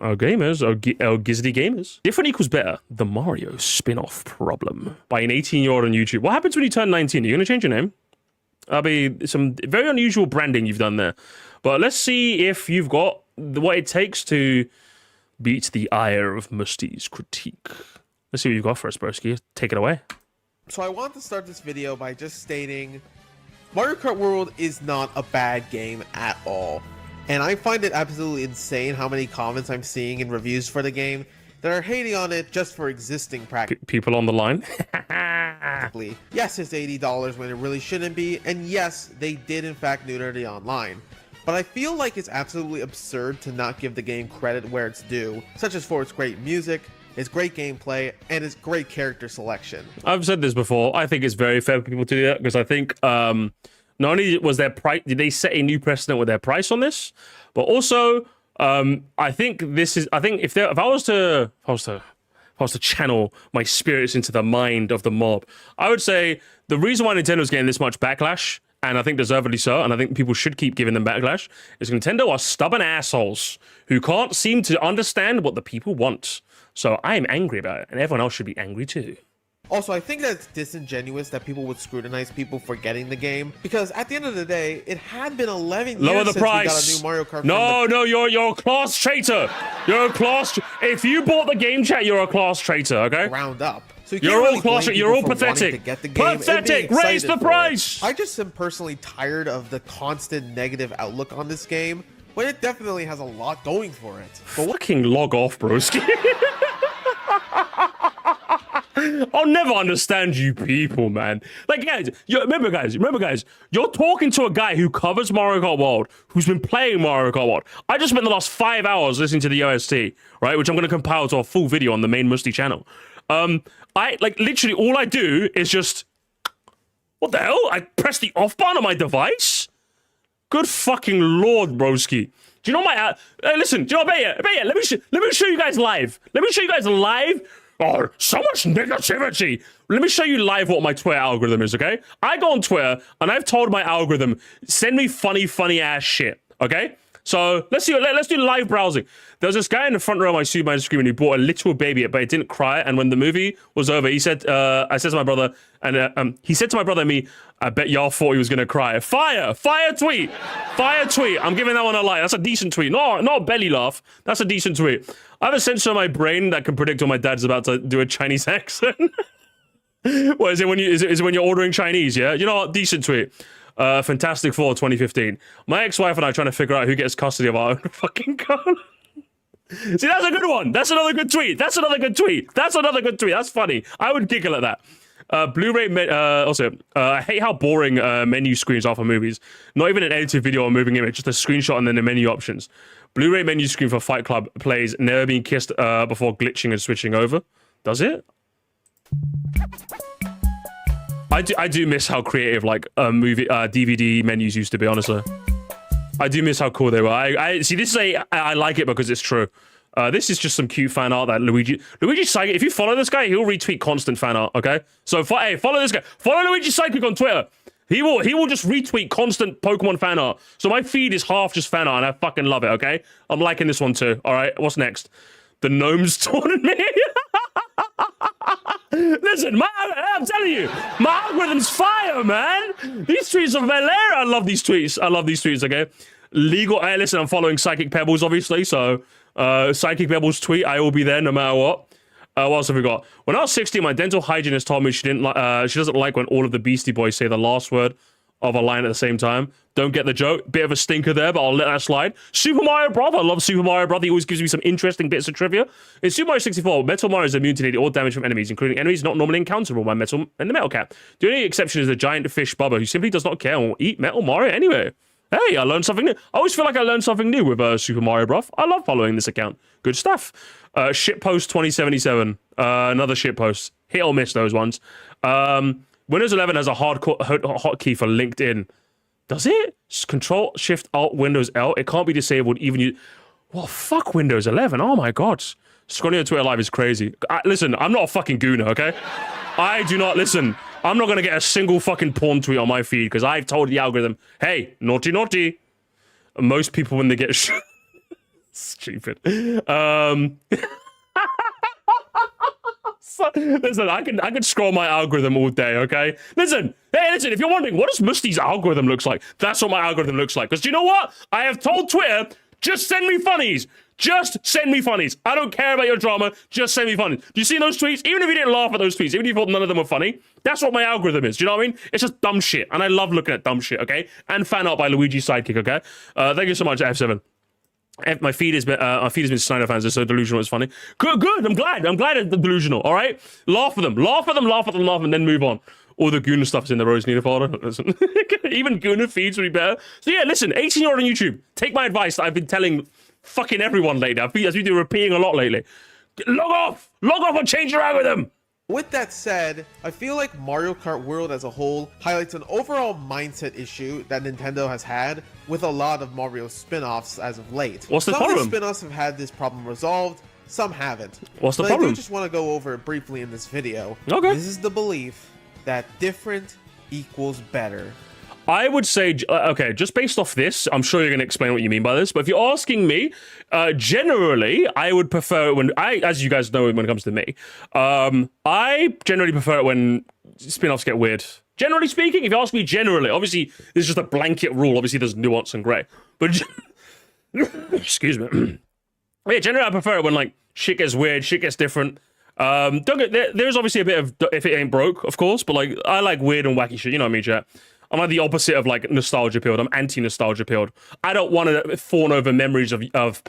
Oh, gamers, Gizzity gamers. Different equals better. The Mario spin-off problem by an 18-year-old on YouTube. What happens when you turn 19? Are you going to change your name? That'll be some very unusual branding you've done there. But let's see if you've got what it takes to beat the ire of Musty's critique. Let's see what you've got for us, broski. Take it away. So I want to start this video by just stating Mario Kart World is not a bad game at all. And I find it absolutely insane how many comments I'm seeing in reviews for the game that are hating on it just for existing practice. People on the line? Yes, it's $80 when it really shouldn't be, and yes, they did in fact neuter the online. But I feel like it's absolutely absurd to not give the game credit where it's due, such as for its great music, its great gameplay, and its great character selection. I've said this before, I think it's very fair for people to do that, because I think not only was their price, did they set a new precedent with their price on this, but also I think this is, I think if I was to channel my spirits into the mind of the mob, I would say the reason why Nintendo's getting this much backlash, and I think deservedly so, and I think people should keep giving them backlash, is Nintendo are stubborn assholes who can't seem to understand what the people want. So I am angry about it, and everyone else should be angry too. Also, I think that it's disingenuous that people would scrutinize people for getting the game, because at the end of the day, it had been 11 Lower years the since price. we got a new Mario Kart. No, you're a class traitor. You're a class. If you bought the game, chat, you're a class traitor. Okay. Round up. So you're all class. You're all pathetic. Pathetic. Raise the price. I just am personally tired of the constant negative outlook on this game, but it definitely has a lot going for it. Fucking log off, broski. I'll never understand you people, man. Like, guys, remember, guys, you're talking to a guy who covers Mario Kart World, who's been playing Mario Kart World. I just spent the last 5 hours listening to the OST, right, which I'm going to compile to a full video on the main Musty channel. Literally, all I do is just, what the hell? I press the off button on my device? Good fucking lord, broski. Do you know my, listen, do you know what, bet let me show you guys live. Let me show you guys live. Oh, so much negativity. Let me show you live what my Twitter algorithm is, okay? I go on Twitter, and I've told my algorithm, send me funny ass shit, okay? So, let's do live browsing. There was this guy in the front row of my Super Mario screen who bought a little baby, but it didn't cry, and when the movie was over, he said, I said to my brother, and he said to my brother and me, I bet y'all thought he was gonna cry. Fire tweet. I'm giving that one a like. That's a decent tweet. No, not a belly laugh. That's a decent tweet. I have a sensor in my brain that can predict when my dad's about to do a Chinese accent. What is it when is it when you're ordering Chinese? Yeah, you know what? Decent tweet. Fantastic Four 2015. My ex-wife and I are trying to figure out who gets custody of our own fucking car. See, that's a good one. That's another good tweet. That's funny. I would giggle at that. Blu-ray, I hate how boring menu screens are for movies. Not even an edited video or moving image, just a screenshot and then the menu options. Blu-ray menu screen for Fight Club plays Never Been Kissed before glitching and switching over. Does it? I do miss how creative movie DVD menus used to be, honestly. I do miss how cool they were. I see, this is I like it because it's true. This is just some cute fan art that Luigi Psychic. If you follow this guy, he'll retweet constant fan art. Okay, so hey, follow this guy. Follow Luigi Psychic on Twitter. He will just retweet constant Pokemon fan art. So my feed is half just fan art, and I fucking love it. Okay, I'm liking this one too. All right, what's next? The gnomes taunted me. Listen, I'm telling you, my algorithm's fire, man. These tweets are hilarious. I love these tweets. Okay, legal. Hey, listen, I'm following Psychic Pebbles, obviously, so. Psychic Pebbles tweet, I will be there no matter what. What else have we got? When I was 16, my dental hygienist told me she doesn't like when all of the Beastie Boys say the last word of a line at the same time. Don't get the joke. Bit of a stinker there, but I'll let that slide. Super Mario Bros. I love Super Mario Bros. He always gives me some interesting bits of trivia. In Super Mario 64, Metal Mario is immune to nearly all damage from enemies, including enemies not normally encounterable by Metal and the Metal Cat. The only exception is the giant fish Bubba, who simply does not care and will eat Metal Mario anyway. Hey, I learned something new. I always feel like I learned something new with Super Mario Bros. I love following this account. Good stuff. Shitpost 2077. Another shitpost. Hit or miss those ones. Windows 11 has a hotkey for LinkedIn. Does it? Control Shift Alt Windows L. It can't be disabled even you. Well, fuck Windows 11. Oh my god. Scrolling on Twitter Live is crazy. Listen, I'm not a fucking gooner, okay? I do not listen. I'm not gonna get a single fucking porn tweet on my feed because I've told the algorithm, hey, naughty. Most people when they get Stupid. Listen, I could scroll my algorithm all day, okay? Listen, if you're wondering, what does Musty's algorithm looks like? That's what my algorithm looks like. Because you know what? I have told Twitter, just send me funnies. Just send me funnies. I don't care about your drama. Just send me funnies. Do you see those tweets? Even if you didn't laugh at those tweets, even if you thought none of them were funny, that's what my algorithm is. Do you know what I mean? It's just dumb shit. And I love looking at dumb shit, okay? And fan art by Luigi's Sidekick, okay? Thank you so much, F7. My feed has been Snyder fans. They're so delusional. It's funny. Good. I'm glad it's delusional. All right, laugh at them, and then move on. All the Guna stuff is in the Rose Nina folder. Listen, even Guna feeds would be better. So yeah, listen, 18-year-old on YouTube. Take my advice that I've been telling fucking everyone lately. I've been repeating a lot lately. Log off, and change your algorithm. With that said, I feel like Mario Kart World as a whole highlights an overall mindset issue that Nintendo has had with a lot of Mario spin-offs as of late. What's the problem? Some of the spin-offs have had this problem resolved, some haven't. What's the problem? I do just want to go over it briefly in this video. Okay. This is the belief that different equals better. I would say, okay, just based off this, I'm sure you're going to explain what you mean by this, but if you're asking me, generally, I would prefer as you guys know when it comes to me, I generally prefer it when spin-offs get weird. Generally speaking, if you ask me generally, obviously, there's just a blanket rule, obviously there's nuance and grey, but, excuse me. Yeah, generally I prefer it when, like, shit gets weird, shit gets different. There's obviously a bit of, if it ain't broke, of course, but, like, I like weird and wacky shit, you know what I mean, chat? I'm like the opposite of like nostalgia pilled. I'm anti-nostalgia pilled. I don't want to fawn over memories of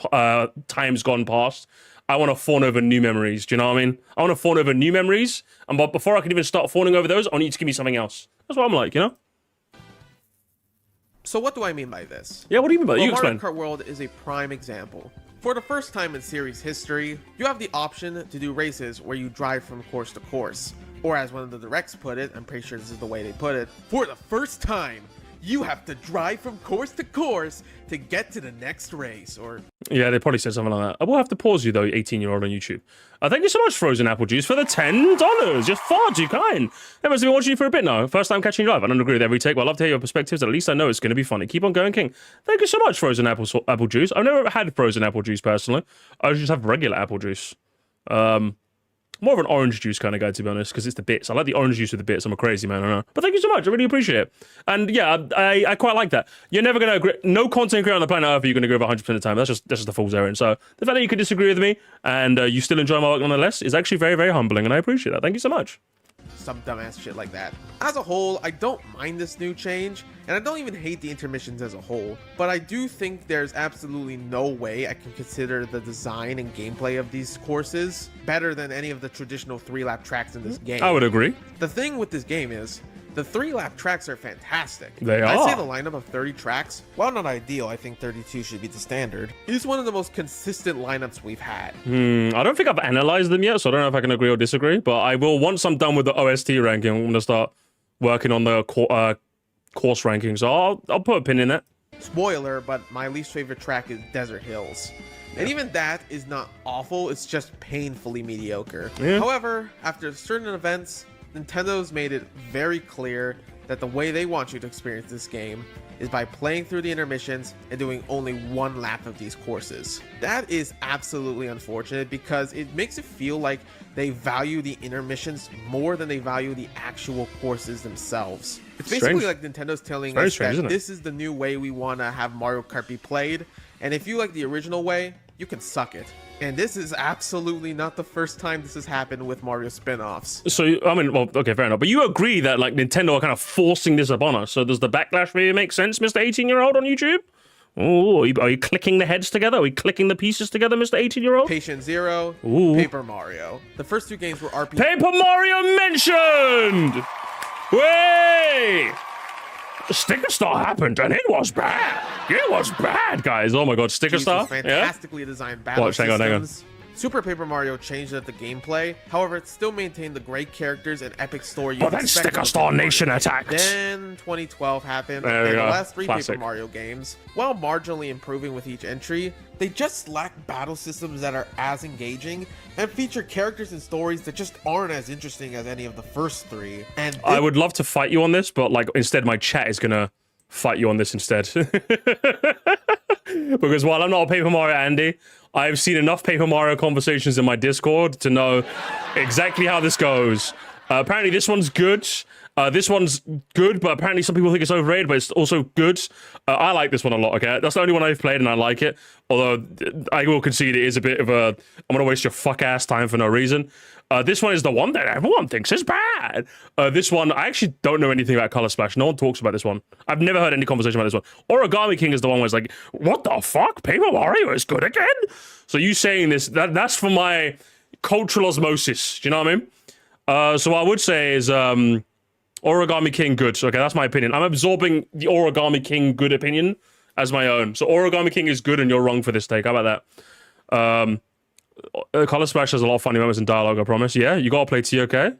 times gone past. I want to fawn over new memories. Do you know what I mean? I want to fawn over new memories, but before I can even start fawning over those, I need to give me something else. That's what I'm like, you know? So what do I mean by this? Yeah, what do you mean by that? You explain. Mario Kart World is a prime example. For the first time in series history, you have the option to do races where you drive from course to course. Or as one of the directs put it, I'm pretty sure this is the way they put it, for the first time, you have to drive from course to course to get to the next race, or... Yeah, they probably said something like that. I will have to pause you, though, 18-year-old on YouTube. Thank you so much, Frozen Apple Juice, for the $10. You're far too kind. Everyone's been watching you for a bit now. First time catching you live. I don't agree with every take, but I'd love to hear your perspectives. At least I know it's going to be funny. Keep on going, King. Thank you so much, Frozen Apple Juice. I've never had Frozen Apple Juice, personally. I just have regular apple juice. More of an orange juice kind of guy, to be honest, because it's the bits. I like the orange juice with the bits. I'm a crazy man, I know. But thank you so much. I really appreciate it. And yeah, I quite like that. You're never going to agree. No content creator on the planet Earth are you going to agree with 100% of the time. That's just a fool's errand. So the fact that you could disagree with me and you still enjoy my work nonetheless is actually very, very humbling, and I appreciate that. Thank you so much. Some dumbass shit like that. As a whole, I don't mind this new change, and I don't even hate the intermissions as a whole, but I do think there's absolutely no way I can consider the design and gameplay of these courses better than any of the traditional 3-lap tracks in this game. I would agree. The thing with this game is, the 3-lap tracks are fantastic. They are. I'd say the lineup of 30 tracks, while not ideal, I think 32 should be the standard, is one of the most consistent lineups we've had. I don't think I've analyzed them yet, so I don't know if I can agree or disagree, but I will, once I'm done with the OST ranking, I'm going to start working on the course ranking, so I'll put a pin in that. Spoiler, but my least favorite track is Desert Hills. And even that is not awful, it's just painfully mediocre. Yeah. However, after certain events, Nintendo's made it very clear that the way they want you to experience this game is by playing through the intermissions and doing only one lap of these courses. That is absolutely unfortunate because it makes it feel like they value the intermissions more than they value the actual courses themselves. It's basically like Nintendo's telling us that this is the new way we want to have Mario Kart be played, and if you like the original way, you can suck it. And this is absolutely not the first time this has happened with Mario spin-offs. So, I mean, well, okay, fair enough. But you agree that, like, Nintendo are kind of forcing this upon us. So does the backlash really make sense, Mr. 18-year-old on YouTube? Oh, are you clicking the heads together? Are we clicking the pieces together, Mr. 18-year-old? Patient Zero, Ooh. Paper Mario. The first two games were RPG. Paper Mario mentioned! Way! Sticker Star happened, and it was bad. It was bad, guys. Oh my God, Sticker Star. Fantastically designed battle systems. Hang on. Super Paper Mario changed up the gameplay. However, it still maintained the great characters and epic story. But then Sticker Star Nation attacked. Then 2012 happened, and the last three Paper Mario games, while marginally improving with each entry, they just lack battle systems that are as engaging and feature characters and stories that just aren't as interesting as any of the first three. And I would love to fight you on this, but like instead my chat is gonna fight you on this instead. Because while I'm not a Paper Mario Andy, I've seen enough Paper Mario conversations in my Discord to know exactly how this goes. Apparently this one's good. This one's good, but apparently some people think it's overrated, but it's also good. I like this one a lot, okay? That's the only one I've played and I like it. Although, I will concede it is a bit of a, I'm gonna waste your fuck-ass time for no reason. This one is the one that everyone thinks is bad. This one, I actually don't know anything about Color Splash. No one talks about this one. I've never heard any conversation about this one. Origami King is the one where it's like, what the fuck? Paper Mario is good again? So you saying this, that's for my cultural osmosis. Do you know what I mean? So what I would say is, Origami King good. Okay, that's my opinion. I'm absorbing the Origami King good opinion as my own. So Origami King is good and you're wrong for this take. How about that? Color Splash has a lot of funny moments in dialogue, I promise. Yeah, you gotta play TOK.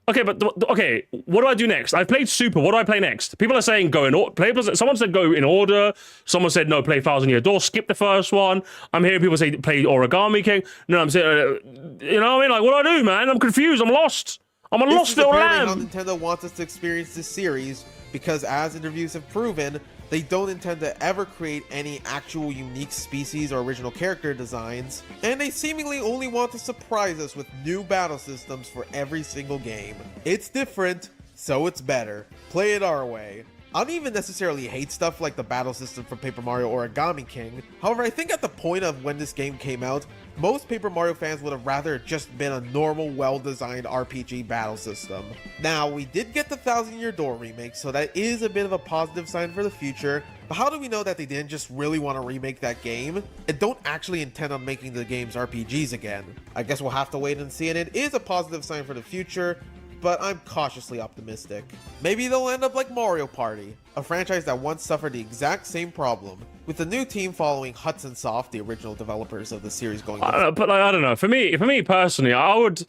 Okay, but okay, what do I do next? I've played Super. What do I play next? People are saying go in order. Someone said go in order. Someone said no, play Thousand Year Door. Skip the first one. I'm hearing people say play Origami King. No, I'm saying, you know what I mean? Like, what do I do, man? I'm confused. I'm lost. I'm a lost little lamb. How Nintendo wants us to experience this series because, as interviews have proven, they don't intend to ever create any actual unique species or original character designs, and they seemingly only want to surprise us with new battle systems for every single game. It's different, so it's better. Play it our way. I don't even necessarily hate stuff like the battle system from Paper Mario Origami King. However, I think at the point of when this game came out, most Paper Mario fans would have rather just been a normal, well-designed RPG battle system. Now, we did get the Thousand Year Door remake, so that is a bit of a positive sign for the future, but how do we know that they didn't just really want to remake that game and don't actually intend on making the games RPGs again? I guess we'll have to wait and see, and it is a positive sign for the future, but I'm cautiously optimistic. Maybe they'll end up like Mario Party, a franchise that once suffered the exact same problem, with the new team following Hudson Soft, the original developers of the series, going. I don't know. For me personally, I would.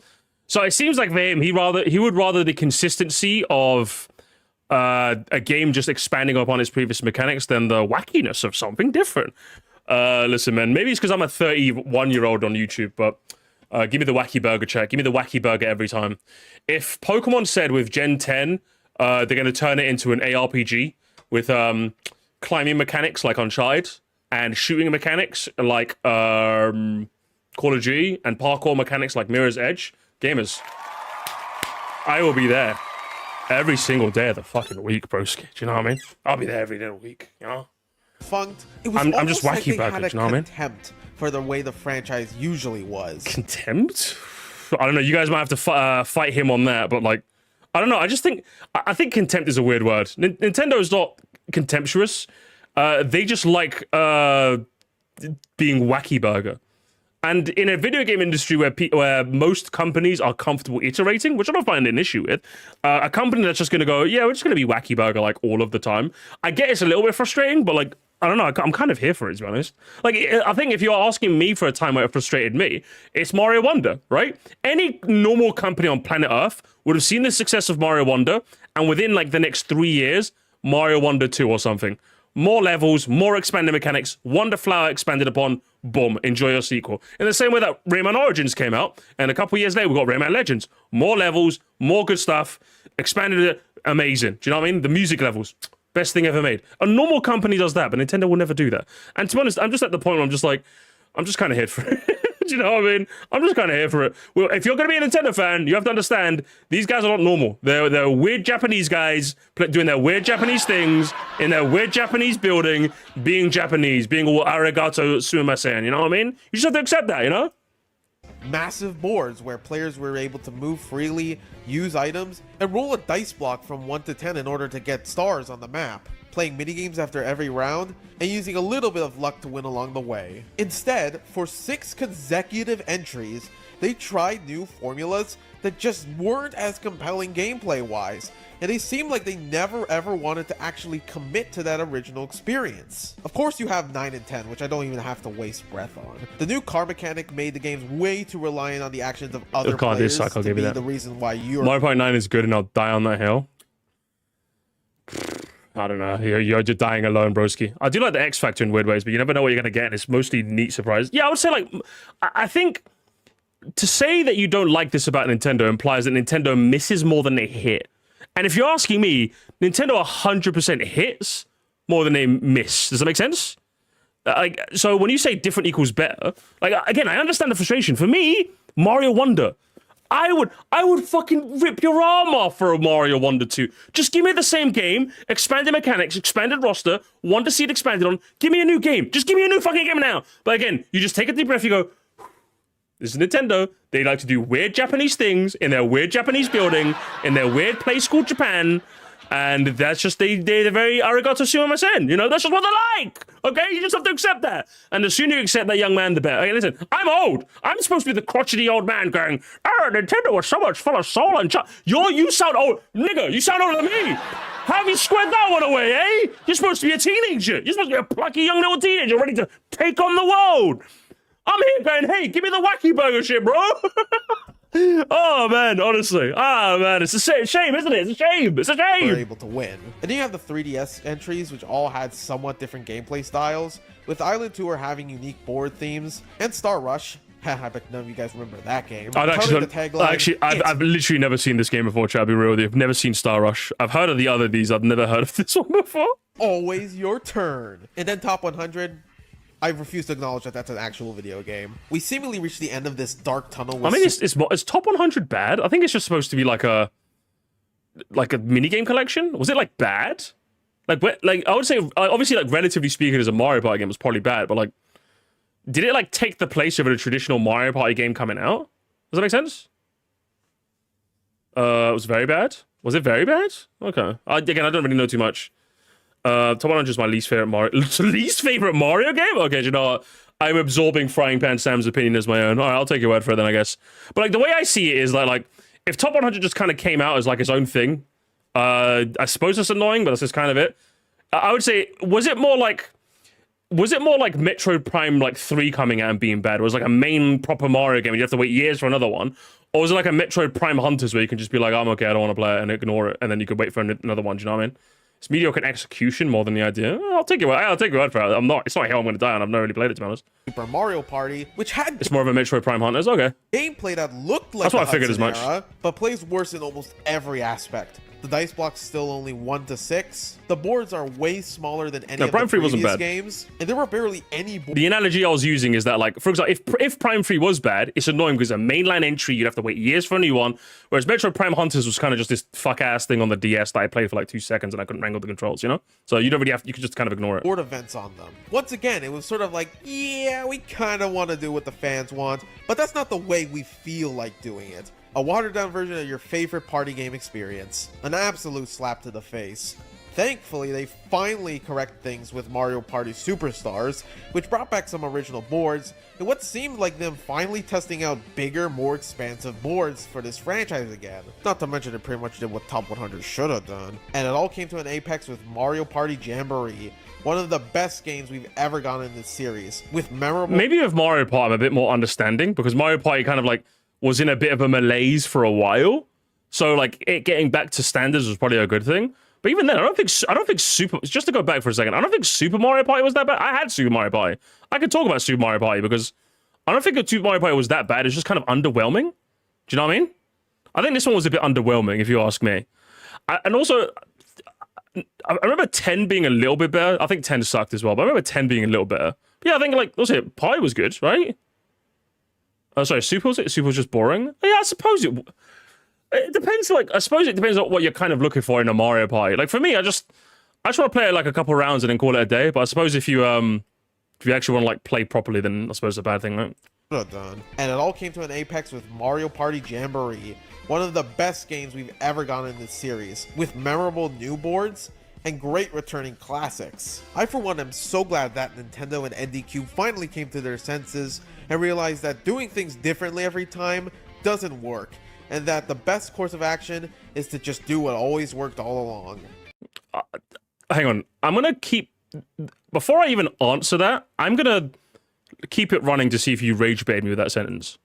So it seems like for him, he would rather the consistency of a game just expanding upon its previous mechanics than the wackiness of something different. Listen, man, maybe it's because I'm a 31-year-old on YouTube, but. Give me the wacky burger check. Give me the wacky burger every time. If Pokemon said with Gen 10, they're going to turn it into an ARPG with climbing mechanics like Uncharted and shooting mechanics like Call of Duty and parkour mechanics like Mirror's Edge, gamers, I will be there every single day of the fucking week, broski. Do you know what I mean? I'll be there every day of the week, you know? Funked. It was I'm just wacky like burger, do you know what I mean? Contempt for the way the franchise usually was. Contempt? I don't know. You guys might have to fight him on that, but like, I don't know. I think contempt is a weird word. Nintendo is not contemptuous. They just like being wacky burger. And in a video game industry where most companies are comfortable iterating, which I don't find an issue with, a company that's just going to go, yeah, we're just going to be wacky burger like all of the time. I get it's a little bit frustrating, but like, I don't know, I'm kind of here for it, to be honest. Like, I think if you're asking me for a time where it frustrated me, it's Mario Wonder, right? Any normal company on planet Earth would have seen the success of Mario Wonder, and within like the next 3 years, Mario Wonder 2 or something. More levels, more expanded mechanics, Wonder Flower expanded upon, boom, enjoy your sequel. In the same way that Rayman Origins came out, and a couple years later we got Rayman Legends. More levels, more good stuff, expanded it, amazing. Do you know what I mean? The music levels, best thing ever made. A normal company does that, but Nintendo will never do that. And to be honest, I'm just at the point where I'm just kind of here for it. Do you know what I mean? I'm just kind of here for it. Well, if you're going to be a Nintendo fan, you have to understand, these guys are not normal. They're weird Japanese guys doing their weird Japanese things in their weird Japanese building, being Japanese, being all arigato sumimasen, you know what I mean? You just have to accept that, you know? Massive boards where players were able to move freely, use items, and roll a dice block from 1 to 10 in order to get stars on the map, playing minigames after every round, and using a little bit of luck to win along the way. Instead, for 6 consecutive entries, they tried new formulas that just weren't as compelling gameplay-wise, and they seemed like they never ever wanted to actually commit to that original experience. Of course you have 9 and 10, which I don't even have to waste breath on. The new car mechanic made the games way too reliant on the actions of other players to be the reason why you're... Mario Party 9 is good and I'll die on that hill. I don't know. You're just dying alone, broski. I do like the X Factor in weird ways, but you never know what you're going to get, and it's mostly neat surprise. Yeah, I would say, like, I think to say that you don't like this about Nintendo implies that Nintendo misses more than they hit. And if you're asking me, Nintendo 100% hits more than they miss. Does that make sense? Like, so when you say different equals better, like, again, I understand the frustration. For me, Mario Wonder, I would fucking rip your arm off for a Mario Wonder 2. Just give me the same game, expanded mechanics, expanded roster, Wonder Seed expanded on. Give me a new game. Just give me a new fucking game now. But again, you just take a deep breath, you go, this is Nintendo. They like to do weird Japanese things in their weird Japanese building, in their weird place called Japan. And that's just, they're very arigato sumimasen. You know, that's just what they like. Okay? You just have to accept that. And the sooner you accept that, young man, the better. Okay, listen, I'm old. I'm supposed to be the crotchety old man going, oh, Nintendo was so much full of soul and you sound old. Nigga, you sound older than me. How have you squared that one away, eh? You're supposed to be a teenager. You're supposed to be a plucky young little teenager ready to take on the world. I'm here going, hey, give me the wacky burger shit, bro. Oh man, honestly, man, it's a shame, isn't it? It's a shame. It's a shame. Were able to win, and then you have the 3DS entries, which all had somewhat different gameplay styles. With Island Tour having unique board themes, and Star Rush. I bet none of you guys remember that game. I've literally never seen this game before. Chat, I'll be real with you. I've never seen Star Rush. I've heard of the other these. I've never heard of this one before. Always your turn, and then Top 100. I refuse to acknowledge that that's an actual video game. We seemingly reached the end of this dark tunnel. I mean, is Top 100 bad? I think it's just supposed to be like a minigame collection. Was it like bad? Like I would say, obviously, like relatively speaking, as a Mario Party game, it was probably bad. But like, did it like take the place of a traditional Mario Party game coming out? Does that make sense? It was very bad. Was it very bad? Okay. Again, I don't really know too much. Top 100 is my least favorite Mario game? Okay, you know what? I'm absorbing Frying Pan Sam's opinion as my own. All right, I'll take your word for it then, I guess. But like the way I see it is that like if Top 100 just kind of came out as like its own thing, I suppose it's annoying, but that's just kind of it. I would say, was it more like Metroid Prime like 3 coming out and being bad? It was like a main proper Mario game and you have to wait years for another one? Or was it like a Metroid Prime Hunters where you can just be like, I'm okay, I don't want to play it and ignore it, and then you could wait for another one, do you know what I mean? It's mediocre execution more than the idea. I'll take your word for it. It's not how I'm going to die, and I've never really played it, to be honest. Super Mario Party, which had... It's more of a Metroid Prime Hunters, okay. Gameplay that looked like that's what I figured as much. But plays worse in almost every aspect. The dice block's still only 1 to 6. The boards are way smaller than any of the previous games, and there were barely any boards. The analogy I was using is that, like, for example, if Prime 3 was bad, it's annoying because a mainline entry, you'd have to wait years for a new one, whereas Metroid Prime Hunters was kind of just this fuck-ass thing on the DS that I played for like 2 seconds and I couldn't wrangle the controls, you know? So you don't really you could just kind of ignore it. Board events on them. Once again, it was sort of like, yeah, we kind of want to do what the fans want, but that's not the way we feel like doing it. A watered-down version of your favorite party game experience. An absolute slap to the face. Thankfully, they finally correct things with Mario Party Superstars, which brought back some original boards, and what seemed like them finally testing out bigger, more expansive boards for this franchise again. Not to mention it pretty much did what Top 100 should have done. And it all came to an apex with Mario Party Jamboree, one of the best games we've ever gotten in this series, with memorable... Maybe with Mario Party, I'm a bit more understanding, because Mario Party kind of like was in a bit of a malaise for a while, so like it getting back to standards was probably a good thing. But even then, I don't think Super. Just to go back for a second, I don't think Super Mario Party was that bad. I had Super Mario Party. I could talk about Super Mario Party because I don't think Super Mario Party was that bad. It's just kind of underwhelming. Do you know what I mean? I think this one was a bit underwhelming, if you ask me. And also, I remember 10 being a little bit better. I think 10 sucked as well, but I remember 10 being a little better. But yeah, I think like Party was good, right? Sorry, Super was it? Super was just boring. Yeah, I suppose it depends. Like, I suppose it depends on what you're kind of looking for in a Mario Party. Like for me, I just want to play it like a couple rounds and then call it a day. But I suppose if you actually want to like play properly, then I suppose it's a bad thing, right? Done. And it all came to an apex with Mario Party Jamboree, one of the best games we've ever gotten in this series, with memorable new boards and great returning classics. I for one am so glad that Nintendo and NDQ finally came to their senses and realized that doing things differently every time doesn't work, and that the best course of action is to just do what always worked all along. Hang on, I'm gonna keep, before I even answer that, I'm gonna keep it running to see if you rage bait me with that sentence.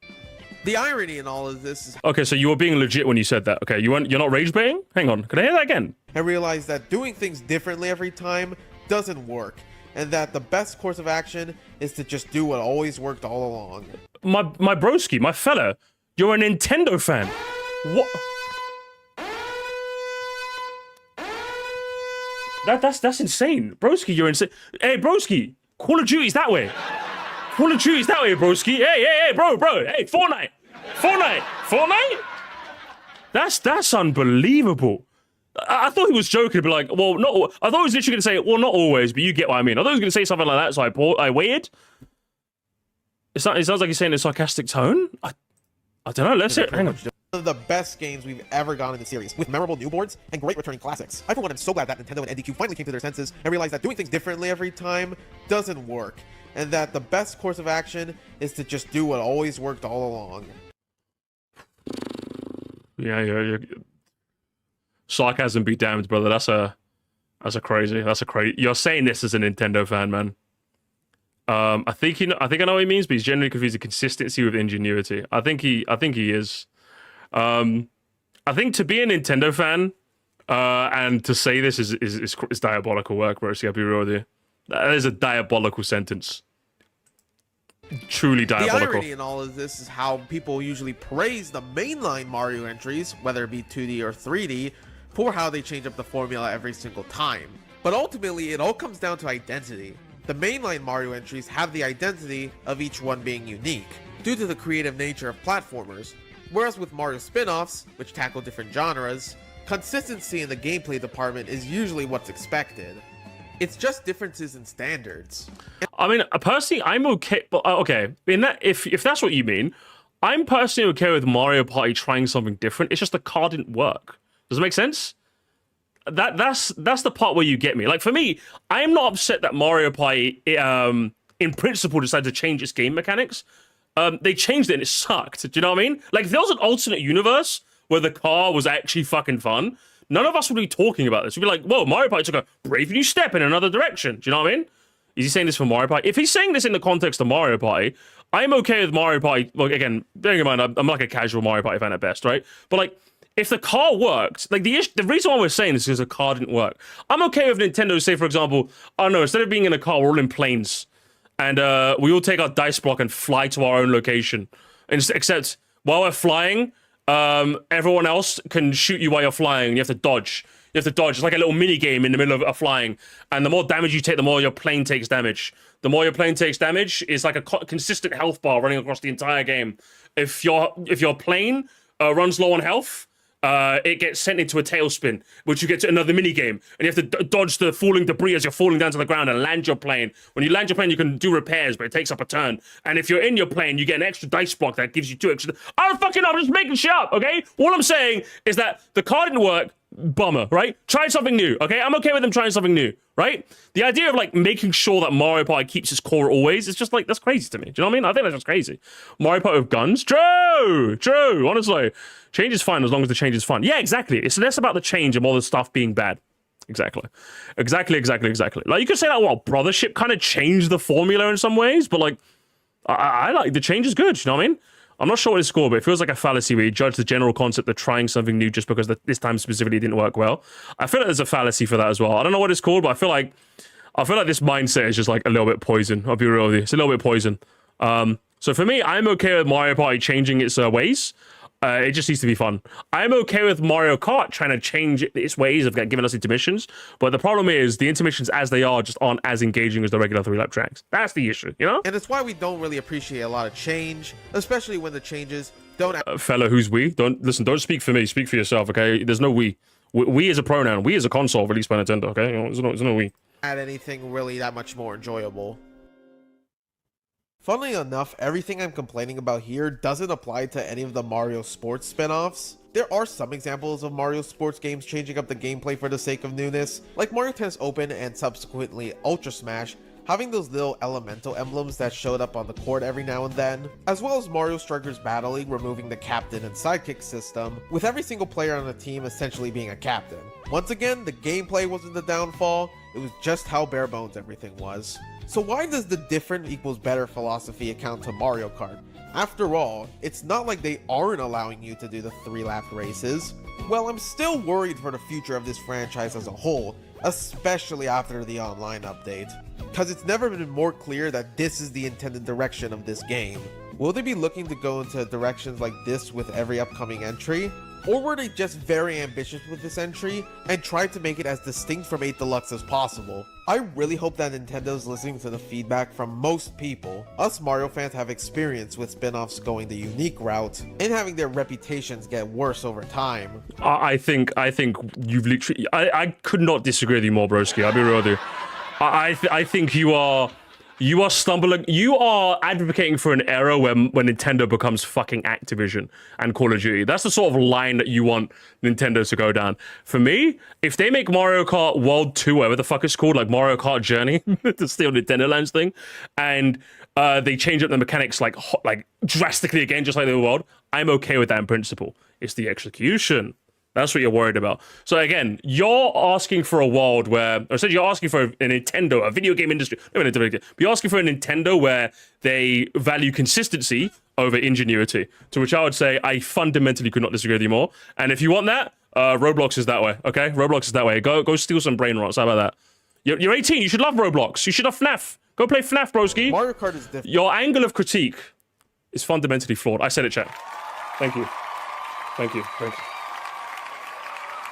The irony in all of this is... Okay, so you were being legit when you said that. Okay, you're not rage baiting? Hang on, can I hear that again? I realized that doing things differently every time doesn't work, and that the best course of action is to just do what always worked all along. My broski, my fella, you're a Nintendo fan. What? That's insane. Broski, you're insane. Hey, broski, Call of Duty's that way. Call of Duty's that way, broski. Hey, bro. Hey, Fortnite. That's unbelievable. I thought he was joking, but like, well, not. I thought he was literally going to say, well, not always, but you get what I mean. I thought he was going to say something like that, so I waited. It sounds like he's saying a sarcastic tone. I don't know. Let's hang on. One of the best games we've ever gotten in the series, with memorable new boards and great returning classics. I, for one, am so glad that Nintendo and NDQ finally came to their senses and realized that doing things differently every time doesn't work, and that the best course of action is to just do what always worked all along. Yeah. Sarcasm be damned, brother. That's a crazy. You're saying this as a Nintendo fan, man. I think I know what he means, but he's generally confusing consistency with ingenuity. I think he is. I think to be a Nintendo fan and to say this is diabolical work, bro. I'll be real with you. That is a diabolical sentence. Truly diabolical. The irony in all of this is how people usually praise the mainline Mario entries, whether it be 2D or 3D, for how they change up the formula every single time. But ultimately, it all comes down to identity. The mainline Mario entries have the identity of each one being unique, due to the creative nature of platformers, whereas with Mario spin-offs, which tackle different genres, consistency in the gameplay department is usually what's expected. It's just differences in standards. I mean, personally, I'm okay. But okay, in that, if that's what you mean, I'm personally okay with Mario Party trying something different. It's just the car didn't work. Does it make sense? That's the part where you get me. Like for me, I'm not upset that Mario Party, in principle, decided to change its game mechanics. They changed it and it sucked. Do you know what I mean? Like if there was an alternate universe where the car was actually fucking fun, none of us would be talking about this. We'd be like, whoa, Mario Party took a brave new step in another direction. Do you know what I mean? Is he saying this for Mario Party? If he's saying this in the context of Mario Party, I'm okay with Mario Party. Well, again, bearing in mind, I'm like a casual Mario Party fan at best, right? But like, if the car worked, like the reason why we're saying this is because the car didn't work. I'm okay with Nintendo, say, for example, I don't know, instead of being in a car, we're all in planes. And we all take our dice block and fly to our own location. Except while we're flying, everyone else can shoot you while you're flying. You have to dodge. It's like a little mini game in the middle of flying. And the more damage you take, the more your plane takes damage. The more your plane takes damage, it's like a consistent health bar running across the entire game. If your plane runs low on health, it gets sent into a tailspin, which you get to another mini game, and you have to dodge the falling debris as you're falling down to the ground and land your plane. When you land your plane, you can do repairs, but it takes up a turn. And if you're in your plane, you get an extra dice block that gives you 2 extra. I don't fucking know. I'm just making shit up, okay? All I'm saying is that the car didn't work. Bummer, right? Try something new, okay? I'm okay with them trying something new, right? The idea of like making sure that Mario Party keeps its core always is just like, that's crazy to me. Do you know what I mean? I think that's just crazy. Mario Party with guns? True, honestly. Change is fine as long as the change is fun. Yeah, exactly. It's less about the change and more the stuff being bad. Exactly. Like, you could say that, well, Brothership kind of changed the formula in some ways, but like, I like the change is good, you know what I mean? I'm not sure what it's called, but it feels like a fallacy where you judge the general concept of trying something new just because this time specifically didn't work well. I feel like there's a fallacy for that as well. I don't know what it's called, but I feel like this mindset is just like a little bit poison. I'll be real with you. It's a little bit poison. So for me, I'm okay with Mario Party changing its ways. It just needs to be fun. I'm okay with Mario Kart trying to change its ways of giving us intermissions, but the problem is the intermissions as they are just aren't as engaging as the regular 3-lap tracks. That's the issue, you know? And it's why we don't really appreciate a lot of change, especially when the changes don't... Fella, who's we? Don't speak for me. Speak for yourself, okay? There's no we. We is a pronoun. We is a console released by Nintendo, okay? There's no we. Add anything really that much more enjoyable. Funnily enough, everything I'm complaining about here doesn't apply to any of the Mario Sports spin-offs. There are some examples of Mario Sports games changing up the gameplay for the sake of newness, like Mario Tennis Open and subsequently Ultra Smash, having those little elemental emblems that showed up on the court every now and then, as well as Mario Strikers Battle League removing the captain and sidekick system, with every single player on the team essentially being a captain. Once again, the gameplay wasn't the downfall, it was just how bare bones everything was. So why does the different equals better philosophy account to Mario Kart? After all, it's not like they aren't allowing you to do the 3-lap races. Well, I'm still worried for the future of this franchise as a whole, especially after the online update, because it's never been more clear that this is the intended direction of this game. Will they be looking to go into directions like this with every upcoming entry? Or were they just very ambitious with this entry and tried to make it as distinct from 8 Deluxe as possible? I really hope that Nintendo's listening to the feedback from most people. Us Mario fans have experience with spin-offs going the unique route and having their reputations get worse over time. I think you've literally... I could not disagree with you more, broski. I'll be real with you. I think you are stumbling. You are advocating for an era when Nintendo becomes fucking Activision and Call of Duty. That's the sort of line that you want Nintendo to go down. For me, if they make Mario Kart World 2, whatever the fuck it's called, like Mario Kart Journey, to steal Nintendo Land's thing, and they change up the mechanics like drastically again, just like the world, I'm okay with that in principle. It's the execution. That's what you're worried about. So again, you're asking for a world where, or essentially you're asking for a Nintendo, a video game industry, but you're asking for a Nintendo where they value consistency over ingenuity, to which I would say I fundamentally could not disagree with you more. And if you want that, Roblox is that way, okay? Roblox is that way. Go steal some brain rots. How about that? You're 18. You should love Roblox. You should have FNAF. Go play FNAF, broski. Mario Kart is different. Your angle of critique is fundamentally flawed. I said it, chat. Thank you. Thank you. Thank you.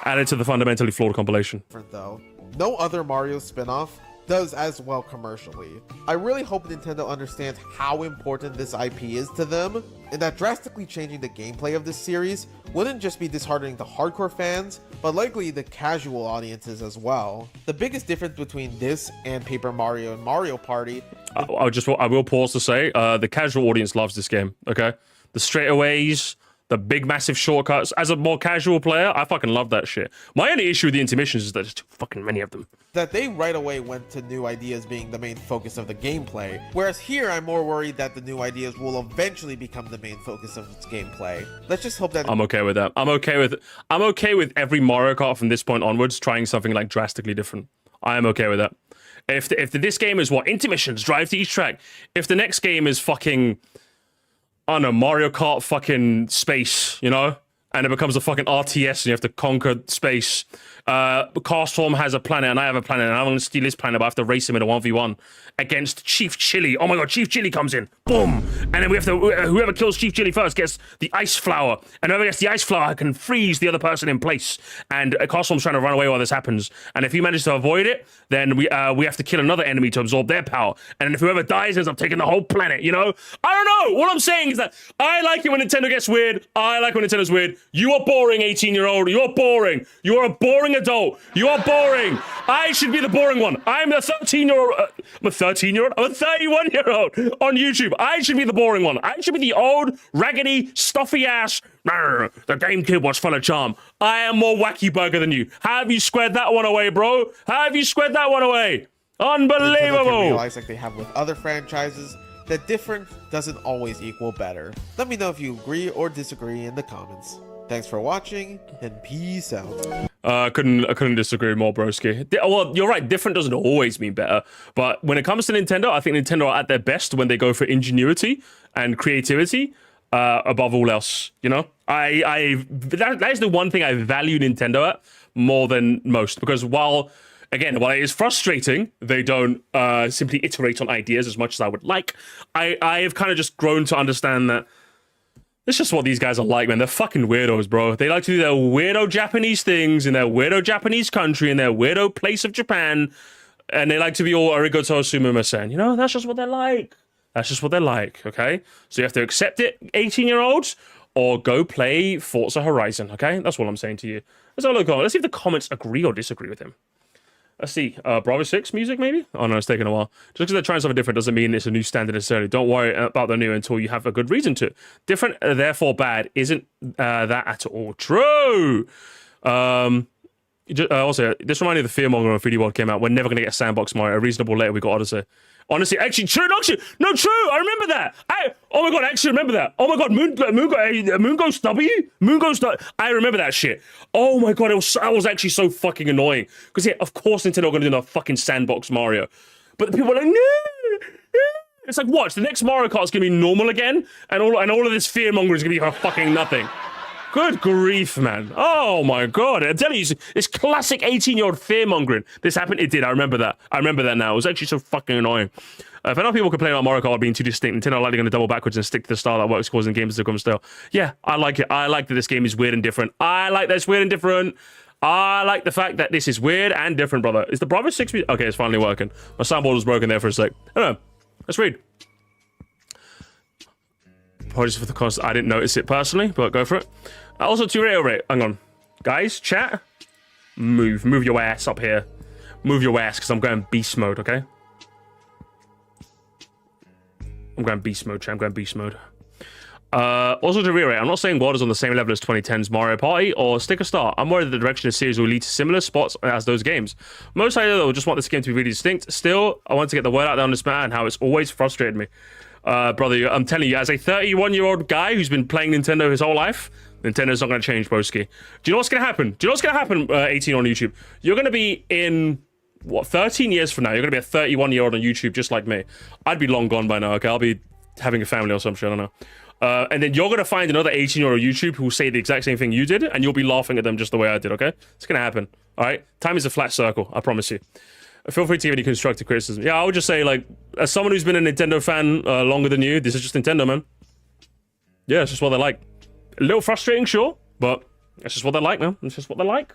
Added to the fundamentally flawed compilation. Though, no other Mario spin-off does as well commercially. I really hope Nintendo understands how important this IP is to them, and that drastically changing the gameplay of this series wouldn't just be disheartening to hardcore fans, but likely the casual audiences as well. The biggest difference between this and Paper Mario and Mario Party... I will pause to say, the casual audience loves this game, okay? The straightaways, the big massive shortcuts. As a more casual player, I fucking love that shit. My only issue with the intermissions is that there's too fucking many of them. That they right away went to new ideas being the main focus of the gameplay, whereas here I'm more worried that the new ideas will eventually become the main focus of its gameplay. Let's just hope that... I'm okay with that. I'm okay with every Mario Kart from this point onwards trying something like drastically different. I am okay with that. If this game is what? Intermissions, drive to each track. If the next game is fucking... I don't know, Mario Kart fucking space, you know? And it becomes a fucking RTS and you have to conquer space. Carstorm has a planet and I have a planet and I'm going to steal his planet, but I have to race him in a 1v1 against Chief Chili. Oh my god, Chief Chili comes in. Boom! And then we have to, whoever kills Chief Chili first gets the ice flower. And whoever gets the ice flower can freeze the other person in place. And Carstorm's trying to run away while this happens. And if he manages to avoid it, then we have to kill another enemy to absorb their power. And if whoever dies ends up taking the whole planet, you know? I don't know! What I'm saying is that I like it when Nintendo gets weird. I like when Nintendo's weird. You are boring, 18-year-old. You are boring. You are a boring adult. You are boring. I should be the boring one. I'm a 13-year-old. I'm a 13-year-old. I'm a 31-year-old on YouTube. I should be the boring one. I should be the old, raggedy, stuffy ass. The GameCube was full of charm. I am more wacky burger than you. How have you squared that one away, bro? How have you squared that one away? Unbelievable. Nintendo can realize, like they have with other franchises, that different doesn't always equal better. Let me know if you agree or disagree in the comments. Thanks for watching, and peace out. I couldn't disagree more, broski. Well, you're right. Different doesn't always mean better. But when it comes to Nintendo, I think Nintendo are at their best when they go for ingenuity and creativity above all else. You know, that is the one thing I value Nintendo at more than most. Because while it is frustrating, they don't simply iterate on ideas as much as I would like. I have kind of just grown to understand that it's just what these guys are like, man. They're fucking weirdos, bro. They like to do their weirdo Japanese things in their weirdo Japanese country, in their weirdo place of Japan. And they like to be all arigato sumimasen. You know, that's just what they're like. That's just what they're like, okay? So you have to accept it, 18-year-olds, or go play Forza Horizon, okay? That's what I'm saying to you. Let's have a look. Let's see if the comments agree or disagree with him. Let's see. Bravo 6 music, maybe? Oh, no, it's taking a while. Just because they're trying something different doesn't mean it's a new standard necessarily. Don't worry about the new until you have a good reason to. Different, therefore bad, isn't that at all true. Also, this reminded me of the Fearmonger when 3D World came out. We're never going to get a sandbox Mario. A reasonable later, we got Odyssey. Honestly, actually, true, no, true. I remember that. Oh my god, I actually remember that. Oh my god, Moon Ghost W? Moon Ghost W. I remember that shit. Oh my god, that was actually so fucking annoying. Because yeah, of course Nintendo are going to do a fucking sandbox Mario. But the people are like, no. It's like, watch, the next Mario Kart is going to be normal again, and all of this fearmonger is going to be fucking nothing. Good grief, man. Oh my god. I'm telling you, it's classic 18-year-old fear-mongering. This happened, it did. I remember that. I remember that now. It was actually so fucking annoying. If enough people complain about Mario Kart being too distinct, Nintendo are likely going to double backwards and stick to the style that works, causing games to come stale. Yeah, I like it. I like that this game is weird and different. I like that it's weird and different. I like the fact that this is weird and different, brother. Is the brother 6 feet? Okay, it's finally working. My soundboard was broken there for a sec. I don't know. Let's read. Apologies for the cost. I didn't notice it personally, but go for it. Also, to reiterate, hang on. Guys, chat. Move your ass up here. Move your ass, because I'm going beast mode, okay? I'm going beast mode, chat. I'm going beast mode. Also to reiterate, I'm not saying World is on the same level as 2010's Mario Party or Stick a Star. I'm worried that the direction of the series will lead to similar spots as those games. Most likely, though, I just want this game to be really distinct. Still, I want to get the word out there on this matter and how it's always frustrated me. Brother, I'm telling you, as a 31-year-old guy who's been playing Nintendo his whole life, Nintendo's not going to change, broski. Do you know what's going to happen? 18 on YouTube? You're going to be in, what, 13 years from now, you're going to be a 31-year-old on YouTube just like me. I'd be long gone by now, okay? I'll be having a family or some shit, I don't know. And then you're going to find another 18-year-old YouTube who will say the exact same thing you did, and you'll be laughing at them just the way I did, okay? It's going to happen, all right? Time is a flat circle, I promise you. Feel free to give any constructive criticism. Yeah, I would just say, like, as someone who's been a Nintendo fan longer than you, this is just Nintendo, man. Yeah, it's just what they like. A little frustrating, sure, but it's just what they like, man. It's just what they like.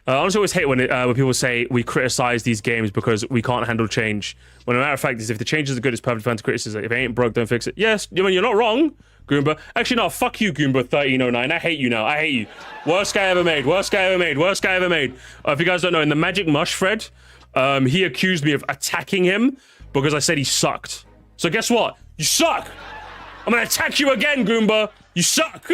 I honestly always hate when people say we criticize these games because we can't handle change. When a matter of fact is if the change is good, it's perfectly fine to criticize it. If it ain't broke, don't fix it. Yes, I mean, you're not wrong, Goomba. Actually, no, fuck you, Goomba1309. I hate you now. I hate you. Worst guy ever made. Worst guy ever made. Worst guy ever made. If you guys don't know, in the Magic Mush thread, he accused me of attacking him because I said he sucked. So guess what? You suck. I'm gonna attack you again, Goomba. You suck.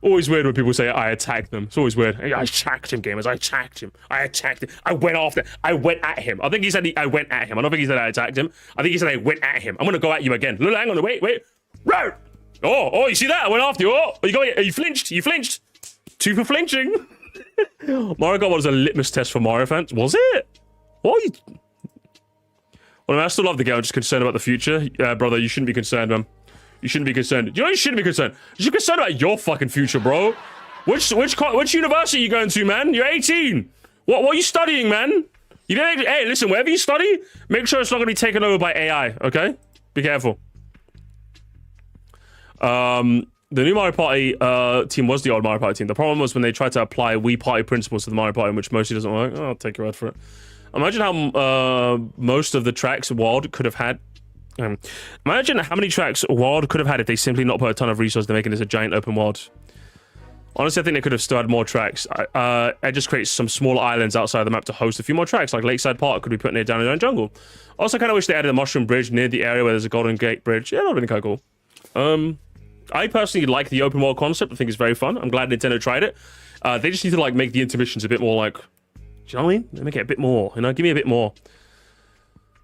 Always weird when people say I attacked them. It's always weird. I attacked him, gamers. I attacked him. I attacked him. I went after. I went at him. I think he said I went at him. I don't think he said I attacked him. I think he said I went at him. I'm gonna go at you again. Look, hang on. Wait. Row. Oh, you see that? I went after you. Oh, you flinched. You flinched. 2 for flinching. Mario Kart was a litmus test for Mario fans. Was it? What are you? Well, I still love the game. I'm just concerned about the future. Brother, you shouldn't be concerned, man. You shouldn't be concerned. You know you shouldn't be concerned. You should be concerned about your fucking future, bro. Which university are you going to, man? You're 18. What are you studying, man? You don't. Hey, listen. Whatever you study, make sure it's not going to be taken over by AI. Okay? Be careful. The new Mario Party team was the old Mario Party team. The problem was when they tried to apply Wii Party principles to the Mario Party, which mostly doesn't work. Oh, I'll take your word for it. Imagine how most of the tracks Wild could have had. Imagine how many tracks Wild could have had if they simply not put a ton of resources to making this a giant open world. Honestly, I think they could have still had more tracks. It just creates some small islands outside the map to host a few more tracks, like Lakeside Park could be put near down in their own jungle. Also, kind of wish they added a mushroom bridge near the area where there's a Golden Gate bridge. Yeah, that would have been kind of cool. I personally like the open world concept. I think it's very fun. I'm glad Nintendo tried it. They just need to like make the intermissions a bit more like, do you know what I mean? They make it a bit more, you know? Give me a bit more.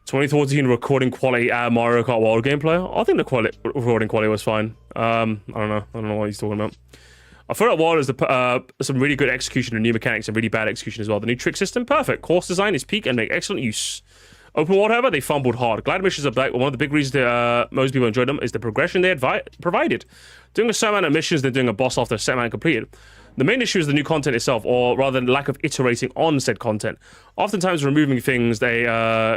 2014 recording quality Mario Kart World gameplay. I think the recording quality was fine. I don't know what he's talking about. I feel like World is some really good execution and new mechanics and really bad execution as well. The new trick system, perfect. Course design is peak and make excellent use. Open world, however, they fumbled hard. Glad missions are back. One of the big reasons that most people enjoyed them is the progression they provided. Doing a set amount of missions, then doing a boss after a set amount completed. The main issue is the new content itself, or rather lack of iterating on said content. Oftentimes removing things they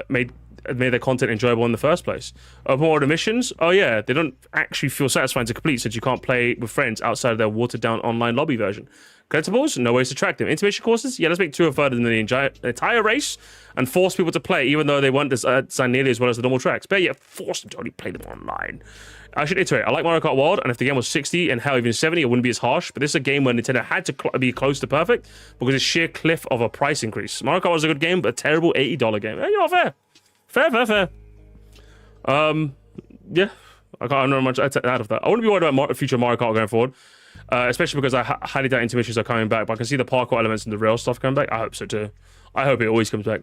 made their content enjoyable in the first place. Open world missions, oh yeah, they don't actually feel satisfying to complete since you can't play with friends outside of their watered down online lobby version. Collectibles, no ways to track them. Intermission courses, yeah, let's make 2 or further than the entire race and force people to play, even though they weren't designed nearly as well as the normal tracks. But yeah, force them to only play them online. I should iterate. I like Mario Kart World, and if the game was 60 and hell, even 70, it wouldn't be as harsh. But this is a game where Nintendo had to be close to perfect because it's sheer cliff of a price increase. Mario Kart was a good game, but a terrible $80 game. You know, fair. Fair. Yeah, I can't know much out of that. I wouldn't be worried about future Mario Kart going forward, especially because I highly doubt intermissions are coming back. But I can see the parkour elements and the rail stuff coming back. I hope so too. I hope it always comes back.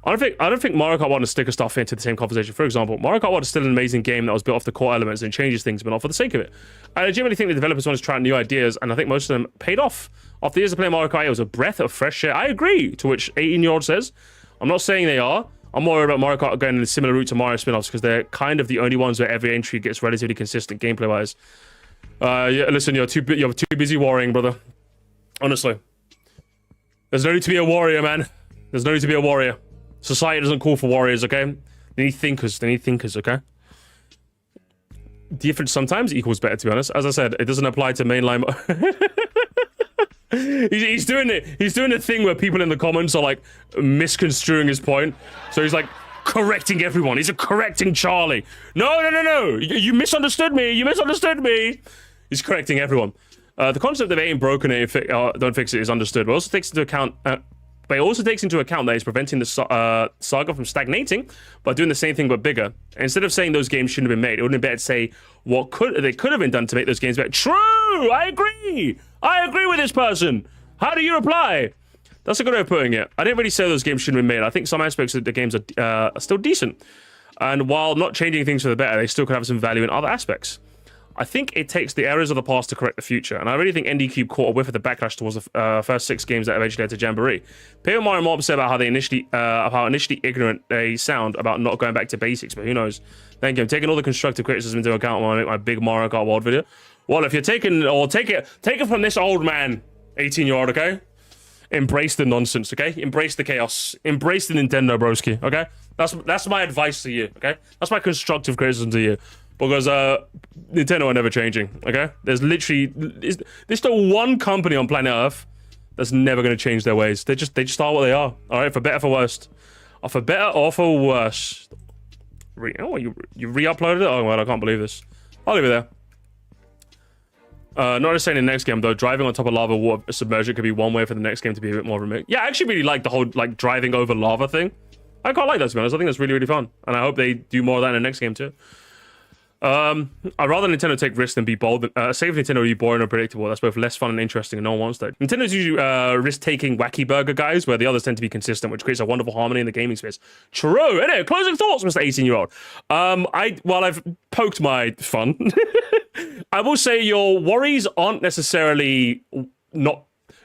I don't think Mario Kart 1 and Sticker stuff into the same conversation. For example, Mario Kart 1 is still an amazing game that was built off the core elements and changes things, but not for the sake of it. I legitimately think the developers wanted to try out new ideas, and I think most of them paid off. After years of playing Mario Kart, it was a breath of fresh air. I agree, to which 18-year-old says. I'm not saying they are. I'm more worried about Mario Kart going in a similar route to Mario spin-offs because they're kind of the only ones where every entry gets relatively consistent gameplay-wise. Yeah, listen, you're too busy worrying, brother. Honestly. There's no need to be a warrior, man. There's no need to be a warrior. Society doesn't call for warriors, okay? They need thinkers. They need thinkers, okay? Different sometimes equals better, to be honest. As I said, it doesn't apply to mainline... He's doing it. He's doing a thing where people in the comments are like misconstruing his point. So he's like correcting everyone. He's correcting Charlie. No. You misunderstood me. You misunderstood me. He's correcting everyone. The concept of ain't broken it, don't fix it is understood. But also takes into account. But it also takes into account that it's preventing the saga from stagnating by doing the same thing but bigger. Instead of saying those games shouldn't have been made, it wouldn't be better to say what they could have been done to make those games better. True! I agree! I agree with this person! How do you reply? That's a good way of putting it. I didn't really say those games shouldn't have been made. I think some aspects of the games are still decent. And while not changing things for the better, they still could have some value in other aspects. I think it takes the errors of the past to correct the future, and I really think ND Cube caught a whiff of the backlash towards the first 6 games that eventually led to Jamboree. Paper Mario more upset about how initially ignorant they sound about not going back to basics, but who knows? Thank you. I'm taking all the constructive criticism into account when I make my big Mario Kart World video. Well, if you're taking, or take it from this old man, 18-year-old, okay? Embrace the nonsense, okay? Embrace the chaos. Embrace the Nintendo, broski, okay? That's my advice to you, okay? That's my constructive criticism to you. Because Nintendo are never changing, okay? There's the one company on planet Earth that's never going to change their ways. They just are what they are, all right? For better, for worse. Or for better or for worse. You re-uploaded it? Oh, well, I can't believe this. I'll leave it there. Not just saying in the next game, though, driving on top of lava water submersion could be one way for the next game to be a bit more of a mix. Yeah, I actually really like the whole, like, driving over lava thing. I quite like that, to be honest. I think that's really, really fun. And I hope they do more of that in the next game, too. I'd rather Nintendo take risks than be bold. Save Nintendo would be boring or predictable. That's both less fun and interesting, and no one wants that. Nintendo's usually risk-taking wacky burger guys, where the others tend to be consistent, which creates a wonderful harmony in the gaming space. True. Anyway, closing thoughts, Mr. 18-year-old. While I've poked my fun, I will say your worries aren't necessarily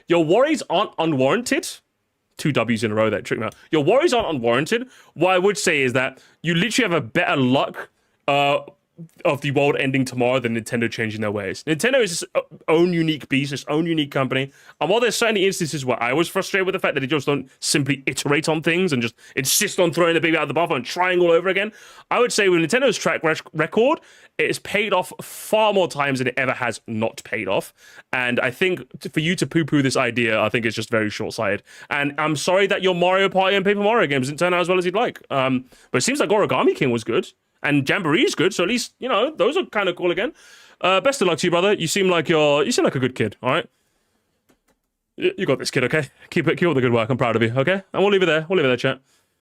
your worries aren't unwarranted. 2 W's in a row that tricked me out. Your worries aren't unwarranted. What I would say is that you literally have a better luck of the world ending tomorrow than Nintendo changing their ways. Nintendo is its own unique beast, its own unique company. And while there's certainly instances where I was frustrated with the fact that they just don't simply iterate on things and just insist on throwing the baby out of the bathwater and trying all over again, I would say with Nintendo's track record, it has paid off far more times than it ever has not paid off. And I think for you to poo-poo this idea, I think it's just very short-sighted. And I'm sorry that your Mario Party and Paper Mario games didn't turn out as well as you'd like. But it seems like Origami King was good. And Jamboree is good, so at least, you know, those are kind of cool again. Best of luck to you, brother. You seem like a good kid, all right? You got this, kid, okay? Keep up the good work. I'm proud of you, okay? And we'll leave it there. We'll leave it there, chat.